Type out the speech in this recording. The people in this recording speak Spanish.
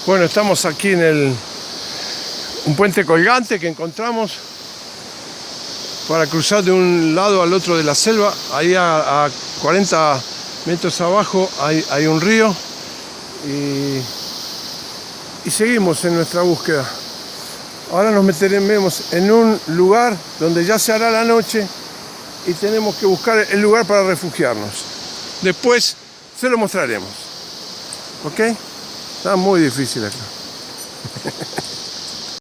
Bueno, estamos aquí en un puente colgante que encontramos para cruzar de un lado al otro de la selva. Ahí a 40 metros abajo hay un río y seguimos en nuestra búsqueda. Ahora nos meteremos en un lugar donde ya se hará la noche y tenemos que buscar el lugar para refugiarnos. Después se lo mostraremos. ¿Ok? Está muy difícil acá.